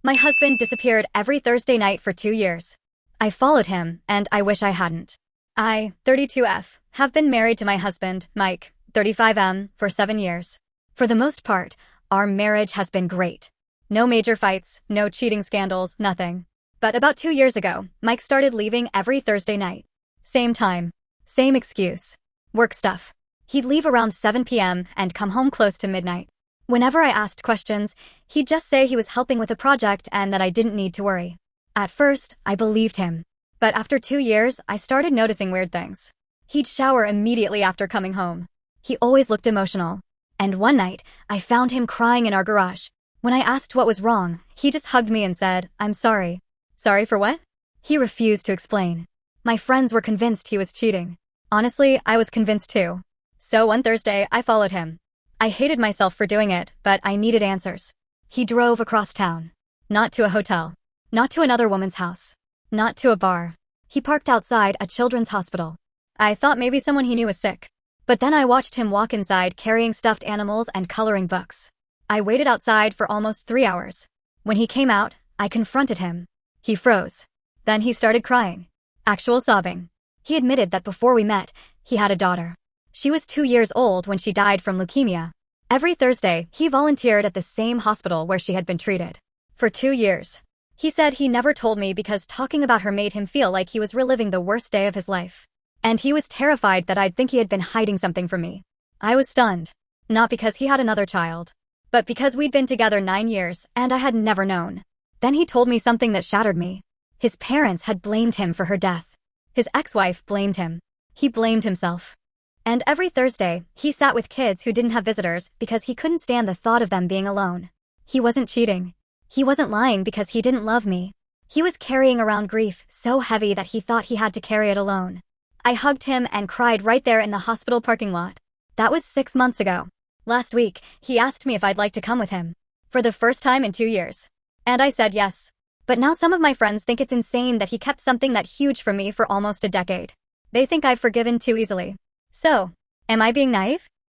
My husband disappeared every Thursday night for 2 years. I followed him, and I wish I hadn't. I, 32F, have been married to my husband, Mike, 35M, for 7 years. For the most part, our marriage has been great. No major fights, no cheating scandals, nothing. But about 2 years ago, Mike started leaving every Thursday night. Same time. Same excuse. Work stuff. He'd leave around 7 p.m. and come home close to midnight. Whenever I asked questions, he'd just say he was helping with a project and that I didn't need to worry. At first, I believed him. But after 2 years, I started noticing weird things. He'd shower immediately after coming home. He always looked emotional. And one night, I found him crying in our garage. When I asked what was wrong, he just hugged me and said, "I'm sorry." Sorry for what? He refused to explain. My friends were convinced he was cheating. Honestly, I was convinced too. So one Thursday, I followed him. I hated myself for doing it, but I needed answers. He drove across town. Not to a hotel. Not to another woman's house. Not to a bar. He parked outside a children's hospital. I thought maybe someone he knew was sick. But then I watched him walk inside carrying stuffed animals and coloring books. I waited outside for almost 3 hours. When he came out, I confronted him. He froze. Then he started crying. Actual sobbing. He admitted that before we met, he had a daughter. She was 2 years old when she died from leukemia. Every Thursday, he volunteered at the same hospital where she had been treated. For 2 years. He said he never told me because talking about her made him feel like he was reliving the worst day of his life. And he was terrified that I'd think he had been hiding something from me. I was stunned. Not because he had another child, but because we'd been together 9 years and I had never known. Then he told me something that shattered me. His parents had blamed him for her death. His ex-wife blamed him. He blamed himself. And every Thursday, he sat with kids who didn't have visitors because he couldn't stand the thought of them being alone. He wasn't cheating. He wasn't lying because he didn't love me. He was carrying around grief so heavy that he thought he had to carry it alone. I hugged him and cried right there in the hospital parking lot. That was 6 months ago. Last week, he asked me if I'd like to come with him. For the first time in 2 years. And I said yes. But now some of my friends think it's insane that he kept something that huge from me for almost a decade. They think I've forgiven too easily. So, am I being naive?